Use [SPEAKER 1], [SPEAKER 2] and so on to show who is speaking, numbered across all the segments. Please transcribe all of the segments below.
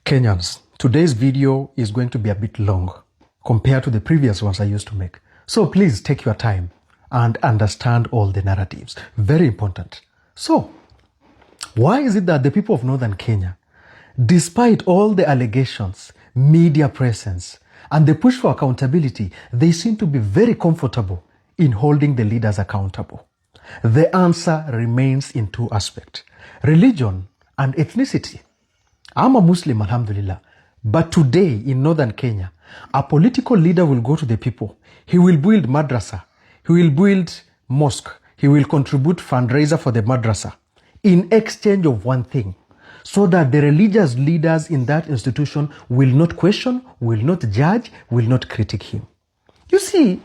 [SPEAKER 1] Kenyans, today's video is going to be a bit long compared to the previous ones I used to make. So please take your time and understand all the narratives. Very important. So, why is it that the people of Northern Kenya, despite all the allegations, media presence, and the push for accountability, they seem to be very comfortable in holding the leaders accountable? The answer remains in two aspects: religion and ethnicity. I'm a Muslim, alhamdulillah. But today in Northern Kenya, a political leader will go to the people. He will build madrasa. He will build mosque. He will contribute fundraiser for the madrasa in exchange of one thing, so that the religious leaders in that institution will not question, will not judge, will not critique him. You see,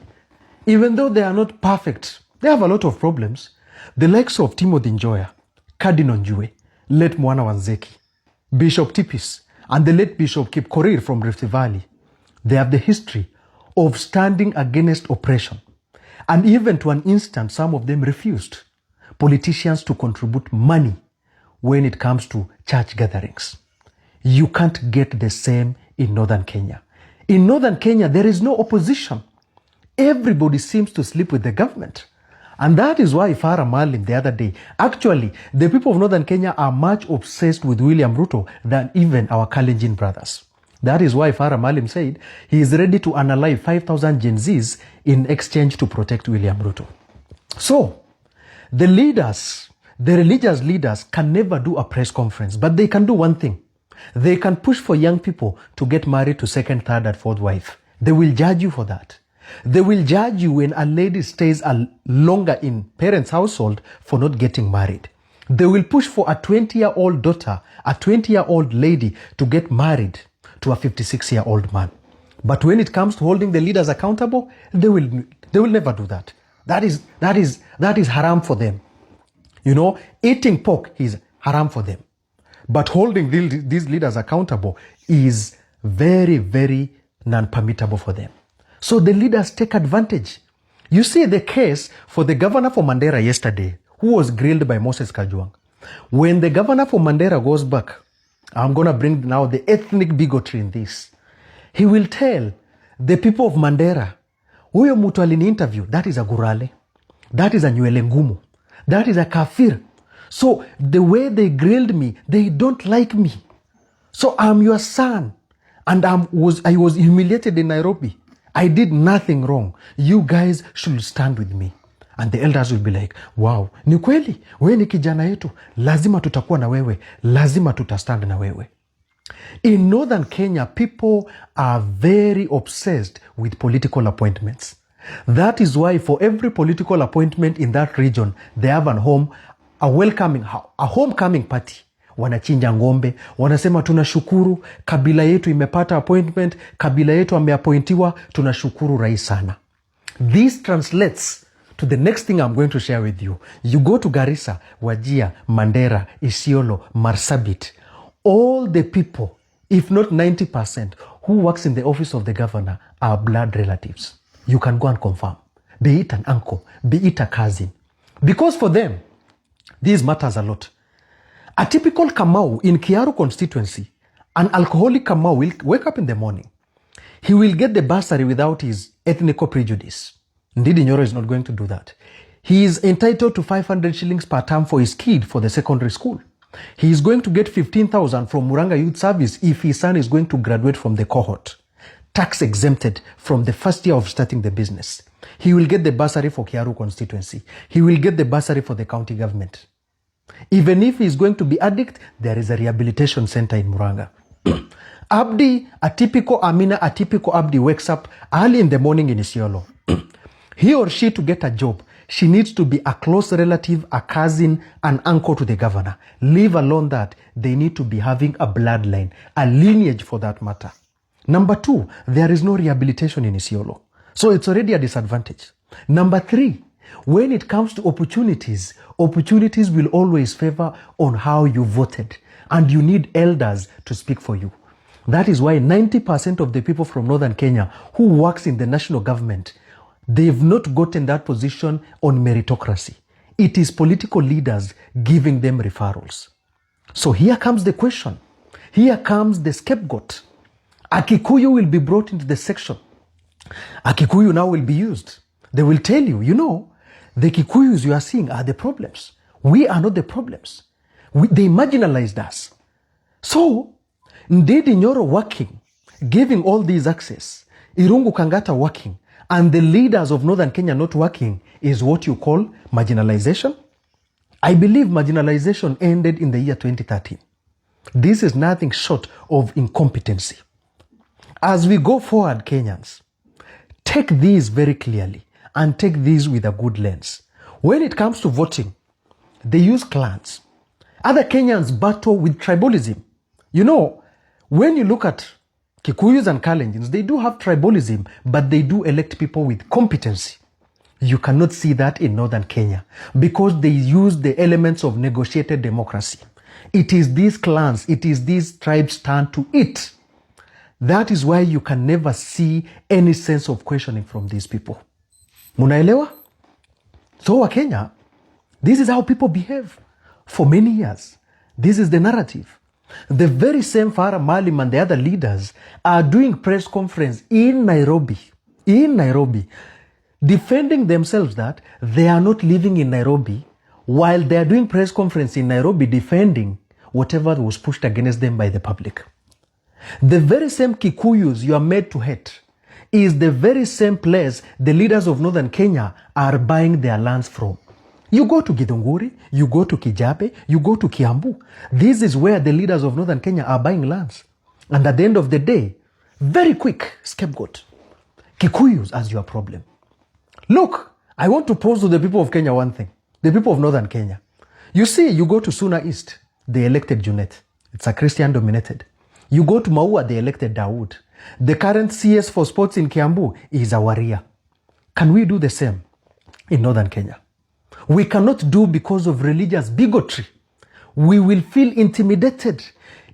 [SPEAKER 1] even though they are not perfect, they have a lot of problems. The likes of Timothy Njoya, Cardinal Njue, late Mwana Wanzeki, Bishop Tipis, and the late Bishop Kip Korir from Rift Valley, they have the history of standing against oppression. And even to an instant, some of them refused politicians to contribute money when it comes to church gatherings. You can't get the same in Northern Kenya. In Northern Kenya, there is no opposition. Everybody seems to sleep with the government. And that is why Farah Maalim the other day, actually, the people of Northern Kenya are much obsessed with William Ruto than even our Kalenjin brothers. That is why Farah Maalim said he is ready to unalive 5,000 Gen Zs in exchange to protect William Ruto. So, the leaders, the religious leaders can never do a press conference, but they can do one thing. They can push for young people to get married to second, third, and fourth wife. They will judge you for that. They will judge you when a lady stays longer in parents' household for not getting married. They will push for a 20-year-old daughter, a 20-year-old lady to get married to a 56-year-old man. But when it comes to holding the leaders accountable, they will never do that. That is haram for them. You know, eating pork is haram for them. But holding these leaders accountable is very, very non-permittable for them. So the leaders take advantage. You see the case for the governor for Mandera yesterday, who was grilled by Moses Kajwang. When the governor for Mandera goes back, I'm going to bring now the ethnic bigotry in this. He will tell the people of Mandera, huyo mtu alini interview, that is a gurale, that is a nywele ngumu, that is a kafir. So the way they grilled me, they don't like me. So I'm your son, and I was humiliated in Nairobi. I did nothing wrong. You guys should stand with me. And the elders will be like, wow, ni kweli, wewe ni kijana yetu, lazima tutakuwa na wewe, lazima tutastand na wewe. In Northern Kenya, people are very obsessed with political appointments. That is why for every political appointment in that region, they have a homecoming party. Wanachinja ngombe, wanasema tunashukuru, kabila yetu imepata appointment, kabila yetu ameappointiwa, tunashukuru rais sana. This translates to the next thing I'm going to share with you. You go to Garissa, Wajir, Mandera, Isiolo, Marsabit. All the people, if not 90%, who works in the office of the governor are blood relatives. You can go and confirm. Be it an uncle, be it a cousin. Because for them, this matters a lot. A typical Kamau in Kiaru constituency, an alcoholic Kamau will wake up in the morning. He will get the bursary without his ethnical prejudice. Ndidi Nyoro is not going to do that. He is entitled to 500 shillings per term for his kid for the secondary school. He is going to get 15,000 from Muranga Youth Service if his son is going to graduate from the cohort. Tax exempted from the first year of starting the business. He will get the bursary for Kiaru constituency. He will get the bursary for the county government. Even if he's going to be addict, there is a rehabilitation center in Muranga. Abdi, a typical Abdi wakes up early in the morning in Isiolo. He or she, to get a job, she needs to be a close relative, a cousin, an uncle to the governor. Leave alone that, they need to be having a bloodline, a lineage for that matter. Number two, there is no rehabilitation in Isiolo. So it's already a disadvantage. Number three, when it comes to opportunities will always favor on how you voted. And you need elders to speak for you. That is why 90% of the people from Northern Kenya who works in the national government, they've not gotten that position on meritocracy. It is political leaders giving them referrals. So here comes the question. Here comes the scapegoat. A Kikuyu will be brought into the section. A Kikuyu now will be used. They will tell you, the Kikuyus you are seeing are the problems. We are not the problems. They marginalized us. So, Ndedi Nyoro working, giving all these access, Irungu Kangata working, and the leaders of Northern Kenya not working is what you call marginalization. I believe marginalization ended in the year 2013. This is nothing short of incompetency. As we go forward, Kenyans, take these very clearly and take these with a good lens. When it comes to voting, they use clans. Other Kenyans battle with tribalism. When you look at Kikuyus and Kalenjins, they do have tribalism, but they do elect people with competency. You cannot see that in Northern Kenya because they use the elements of negotiated democracy. It is these clans, it is these tribes turn to it. That is why you can never see any sense of questioning from these people. Munaelewa? So Kenya, this is how people behave for many years. This is the narrative. The very same Farah Maalim and the other leaders are doing press conference in Nairobi, defending themselves that they are not living in Nairobi while they are doing press conference in Nairobi defending whatever was pushed against them by the public. The very same Kikuyus you are made to hate is the very same place the leaders of Northern Kenya are buying their lands from. You go to Githunguri, you go to Kijabe, you go to Kiambu. This is where the leaders of Northern Kenya are buying lands. And at the end of the day, very quick scapegoat. Kikuyus as your problem. Look, I want to pose to the people of Kenya one thing. The people of Northern Kenya. You see, you go to Suna East, they elected Junet. It's a Christian dominated. You go to Maua, they elected Dawood. The current CS for sports in Kiambu is a warrior. Can we do the same in Northern Kenya? We cannot do because of religious bigotry. We will feel intimidated.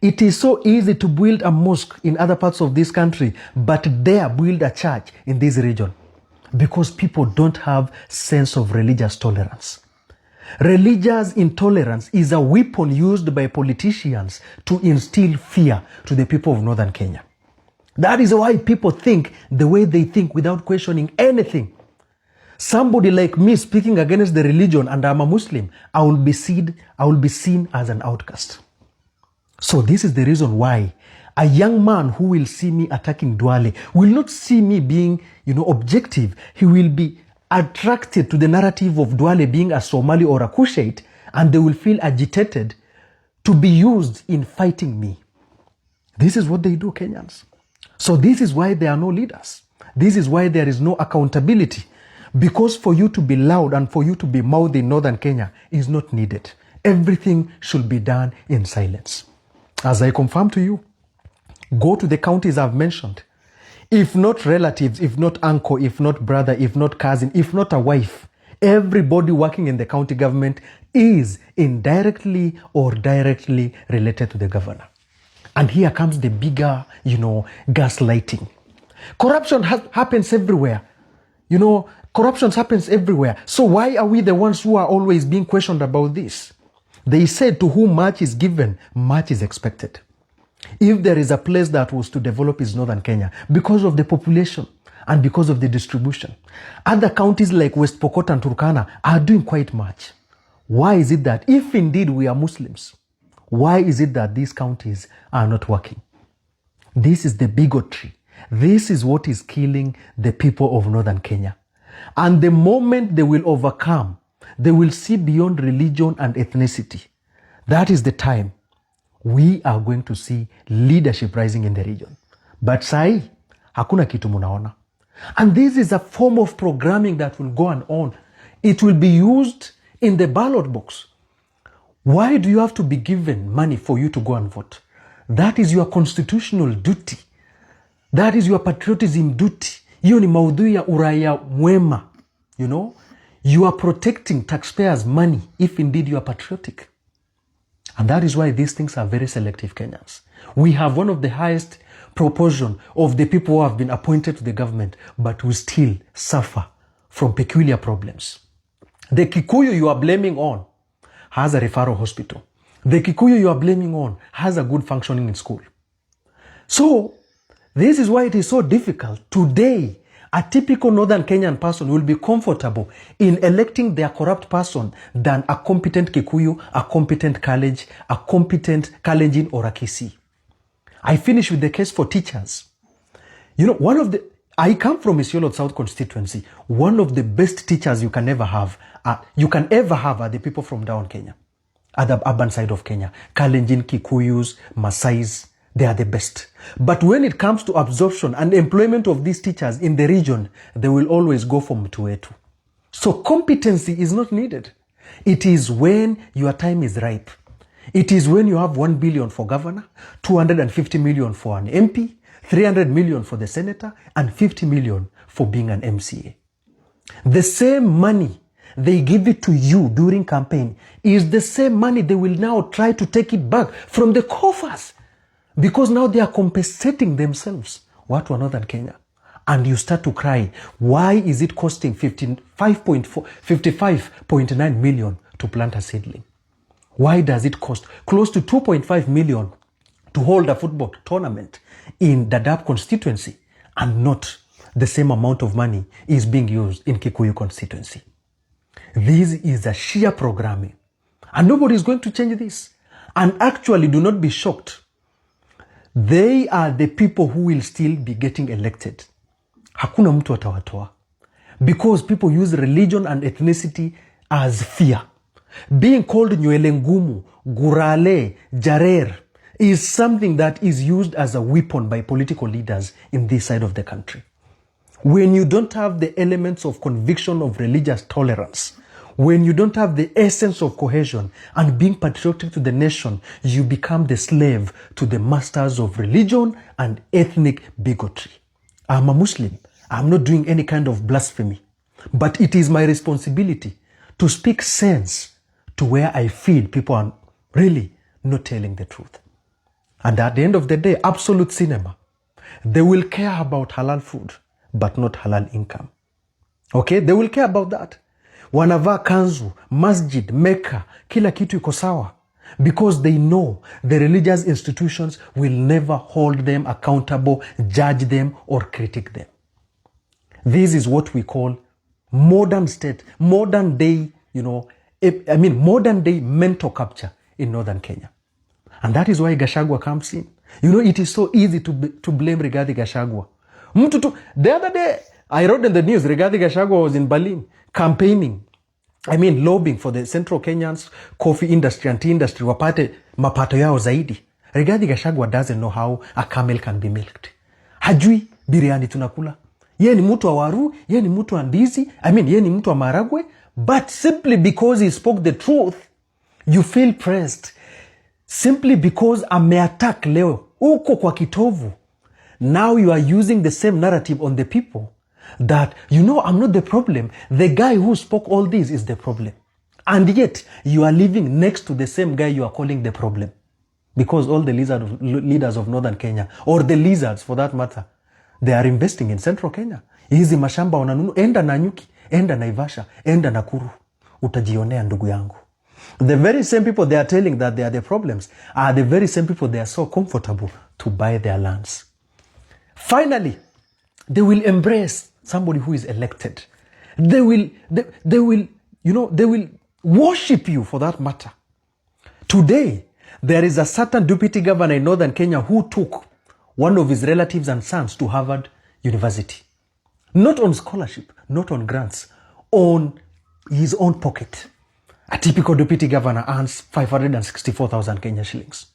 [SPEAKER 1] It is so easy to build a mosque in other parts of this country, but there build a church in this region because people don't have sense of religious tolerance. Religious intolerance is a weapon used by politicians to instill fear to the people of Northern Kenya. That is why people think the way they think without questioning anything. Somebody like me speaking against the religion and I'm a Muslim, I will be seen as an outcast. So this is the reason why a young man who will see me attacking Duale will not see me being, objective. He will be attracted to the narrative of Duale being a Somali or a Kushite, and they will feel agitated to be used in fighting me. This is what they do, Kenyans. So this is why there are no leaders. This is why there is no accountability. Because for you to be loud and for you to be mouthy in Northern Kenya is not needed. Everything should be done in silence. As I confirm to you, go to the counties I've mentioned. If not relatives, if not uncle, if not brother, if not cousin, if not a wife, everybody working in the county government is indirectly or directly related to the governor. And here comes the bigger, gaslighting. Corruption happens everywhere. Corruption happens everywhere. So why are we the ones who are always being questioned about this? They said to whom much is given, much is expected. If there is a place that was to develop is Northern Kenya because of the population and because of the distribution. Other counties like West Pokot and Turkana are doing quite much. Why is it that if indeed we are Muslims, why is it that these counties are not working? This is the bigotry. This is what is killing the people of Northern Kenya. And the moment they will overcome, they will see beyond religion and ethnicity. That is the time we are going to see leadership rising in the region. But sai, hakuna kitu munaona. And this is a form of programming that will go on. It will be used in the ballot box. Why do you have to be given money for you to go and vote? That is your constitutional duty. That is your patriotism duty. Hiyo ni maudhui ya uraia mwema. You are protecting taxpayers' money if indeed you are patriotic. And that is why these things are very selective, Kenyans. We have one of the highest proportion of the people who have been appointed to the government, but we still suffer from peculiar problems. The Kikuyu you are blaming on has a referral hospital. The Kikuyu you are blaming on has a good functioning in school. So, this is why it is so difficult. Today, a typical Northern Kenyan person will be comfortable in electing their corrupt person than a competent Kikuyu, a competent college, a competent Kalenjin or a Kisii. I finish with the case for teachers. I come from Isiolo South constituency. One of the best teachers you can ever have are the people from down Kenya, at the urban side of Kenya. Kalenjin, Kikuyus, Masais, they are the best. But when it comes to absorption and employment of these teachers in the region, they will always go for Mtuetu. So competency is not needed. It is when your time is ripe. It is when you have 1 billion for governor, 250 million for an MP, 300 million for the senator, and 50 million for being an MCA. The same money they give it to you during campaign is the same money they will now try to take it back from the coffers, because now they are compensating themselves. What were Northern Kenya? And you start to cry, why is it costing 55.9 million to plant a seedling? Why does it cost close to 2.5 million to hold a football tournament in Dadaab constituency, and not the same amount of money is being used in Kikuyu constituency? This is a sheer programming, and nobody is going to change this. And actually, do not be shocked. They are the people who will still be getting elected. Hakuna mtu atawatoa. Because people use religion and ethnicity as fear. Being called Nywele Ngumu, Gurale, Jarer is something that is used as a weapon by political leaders in this side of the country. When you don't have the elements of conviction of religious tolerance, when you don't have the essence of cohesion and being patriotic to the nation, you become the slave to the masters of religion and ethnic bigotry. I'm a Muslim. I'm not doing any kind of blasphemy. But it is my responsibility to speak sense to where I feel people are really not telling the truth. And at the end of the day, absolute cinema, they will care about halal food, but not halal income. Okay? They will care about that. Wanavaa kanzu, masjid, Mecca, kila kitu iko sawa. Because they know the religious institutions will never hold them accountable, judge them, or critique them. This is what we call modern state, modern day, modern day mental capture in Northern Kenya. And that is why Gachagua comes in. It is so easy to blame Rigathi Gachagua. The other day, I wrote in the news, Rigathi Gachagua was in Berlin campaigning, lobbying for the Central Kenyans coffee industry and tea industry wapate mapato yao zaidi. Rigathi Gachagua doesn't know how a camel can be milked. Hajui biriani tunakula. Ye ni mtu wa waru, ye ni mtu wa ndizi, ye ni mtu wa maragwe, but simply because he spoke the truth, you feel pressed. Simply because ameattack leo uko kwa kitovu. Now you are using the same narrative on the people that, I'm not the problem. The guy who spoke all this is the problem. And yet, you are living next to the same guy you are calling the problem. Because all the leaders of Northern Kenya, or the lizards for that matter, they are investing in Central Kenya. Hizi mashamba wananunu, enda Nanyuki, enda Naivasha, enda Nakuru. Utajionea ndugu yangu. The very same people they are telling that they are the problems are the very same people they are so comfortable to buy their lands. Finally, they will embrace somebody who is elected. They will worship you for that matter. Today, there is a certain deputy governor in Northern Kenya who took one of his relatives and sons to Harvard University. Not on scholarship, not on grants, on his own pocket. A typical deputy governor earns 564,000 Kenya shillings.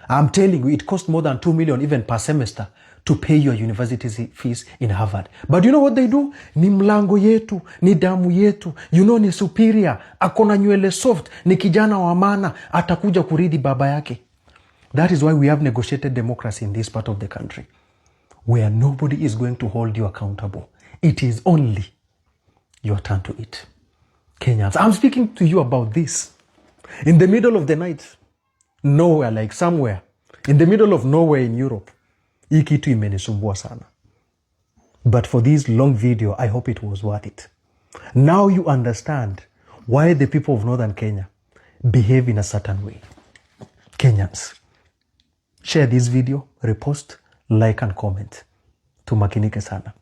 [SPEAKER 1] I'm telling you, it costs more than 2 million even per semester to pay your university fees in Harvard. But you know what they do? Ni mlango yetu, ni damu yetu, ni superior, akona nywele soft, ni kijana wa maana, atakuja kurithi baba yake. That is why we have negotiated democracy in this part of the country, where nobody is going to hold you accountable. It is only your turn to eat. Kenyans, I'm speaking to you about this. In the middle of the night, nowhere, like somewhere, in the middle of nowhere in Europe, hii kitu imenisumbua sana. But for this long video, I hope it was worth it. Now you understand why the people of Northern Kenya behave in a certain way. Kenyans. Share this video, repost, like and comment. Tumakinike sana.